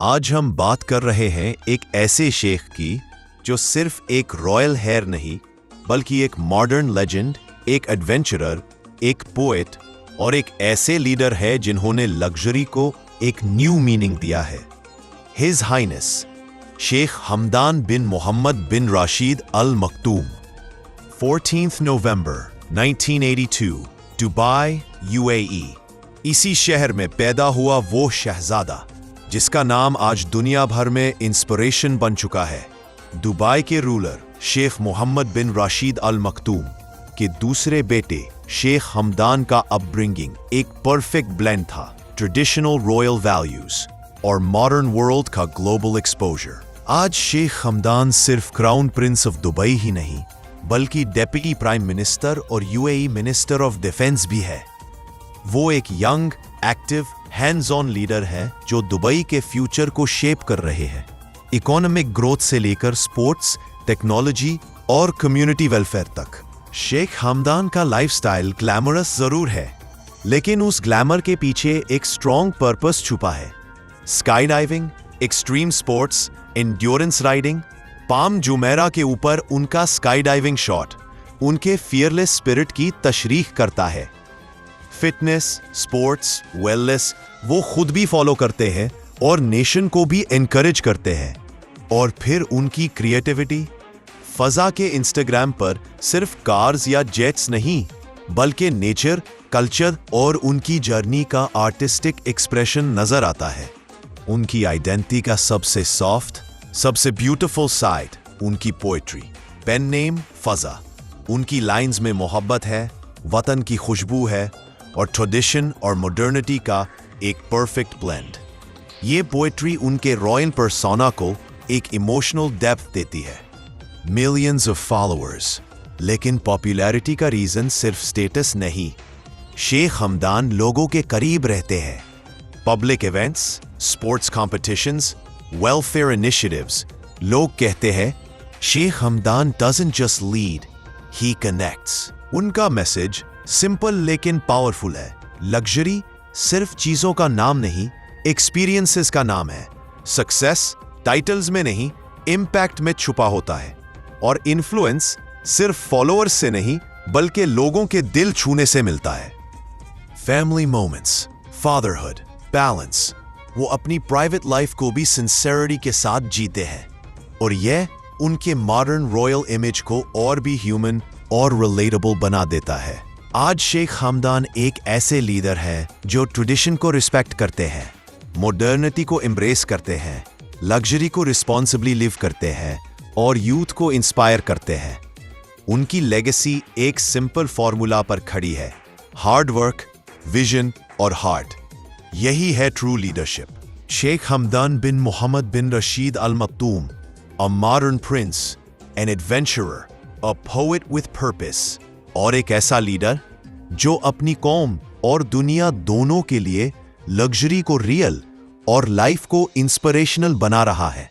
आज हम बात कर रहे हैं एक ऐसे शेख की जो सिर्फ एक रॉयल हेयर नहीं बल्कि एक मॉडर्न लेजेंड, एक एडवेंचरर, एक पोएट और एक ऐसे लीडर है जिन्होंने लग्जरी को एक न्यू मीनिंग दिया है। His highness Sheikh Hamdan bin Mohammed बिन राशिद अल मखदूम, 14 नवंबर 1982, दुबई, यूएई। इसी शहर में पैदा हुआ वो शहजादा जिसका नाम आज दुनिया भर में इंस्पिरेशन बन चुका है। दुबई के रूलर शेख मोहम्मद बिन राशिद अल मखदूम के दूसरे बेटे शेख हमदान का अपब्रिंगिंग एक परफेक्ट ब्लेंड था, ट्रेडिशनल रॉयल वैल्यूज और मॉडर्न वर्ल्ड का ग्लोबल एक्सपोजर। आज शेख हमदान सिर्फ क्राउन प्रिंस ऑफ दुबई ही नहीं बल्कि डेप्यूटी प्राइम मिनिस्टर और यूएई मिनिस्टर ऑफ डिफेंस भी है। वो एक young, active, hands on leader है जो दुबई के फ्यूचर को शेप कर रहे हैं, इकोनॉमिक ग्रोथ से लेकर स्पोर्ट्स, टेक्नोलॉजी और कम्युनिटी वेलफेयर तक। शेख हमदान का लाइफस्टाइल ग्लैमरस जरूर है, लेकिन उस ग्लैमर के पीछे एक स्ट्रॉन्ग पर्पस छुपा है। Sky diving, extreme sports, endurance riding. Palm Jumeirah के ऊपर उनका स्काई डाइविंग शॉट उनके फियरलेस स्पिरिट की तशरीह करता है। फिटनेस, स्पोर्ट्स, वेलनेस वो खुद भी फॉलो करते हैं और नेशन को भी एनकरेज करते हैं। और फिर उनकी क्रिएटिविटी, फजा के इंस्टाग्राम पर सिर्फ कार्स या जेट्स नहीं बल्कि नेचर, कल्चर और उनकी जर्नी का आर्टिस्टिक एक्सप्रेशन नजर आता है। उनकी आइडेंटिटी का सबसे सॉफ्ट, सबसे ब्यूटीफुल साइड उनकी पोएट्री। Pen name Faza. उनकी लाइंस में मोहब्बत है, वतन की खुशबू है और ट्रेडिशन और मॉडर्निटी का एक परफेक्ट ब्लेंड। ये पोएट्री उनके रॉयल पर्सोना को एक इमोशनल डेप्थ देती है। मिलियंस ऑफ फॉलोअर्स, लेकिन पॉपुलैरिटी का रीजन सिर्फ स्टेटस नहीं। शेख हमदान लोगों के करीब रहते हैं। Public events, sports competitions, welfare initiatives. लोग कहते हैं Sheikh Hamdan doesn't just lead, he connects. उनका मैसेज सिंपल लेकिन पावरफुल है। लग्जरी सिर्फ चीजों का नाम नहीं, एक्सपीरियंसेस का नाम है। सक्सेस टाइटल्स में नहीं, इंपैक्ट में छुपा होता है। और इन्फ्लुएंस सिर्फ फॉलोअर्स से नहीं बल्कि लोगों के दिल छूने से मिलता है। Family moments, fatherhood, balance. वो अपनी प्राइवेट लाइफ को भी सिंसेरिटी के साथ जीते हैं और यह उनके मॉडर्न रॉयल इमेज को और भी ह्यूमन और रिलेटेबल बना देता है। आज शेख हमदान एक ऐसे लीडर है जो ट्रेडिशन को रिस्पेक्ट करते हैं, मॉडर्निटी को एम्ब्रेस करते हैं, लग्जरी को रिस्पॉन्सिबली लिव करते हैं और यूथ को इंस्पायर करते हैं। उनकी लेगेसी एक सिंपल फॉर्मूला पर खड़ी है, हार्ड वर्क, विजन और हार्ट। यही है true leadership. Sheikh Hamdan bin Mohammed bin Rashid Al Maktoum, a modern prince, an adventurer, a poet with purpose और एक ऐसा लीडर जो अपनी कौम और दुनिया दोनों के लिए लग्जरी को रियल और लाइफ को इंस्पिरेशनल बना रहा है।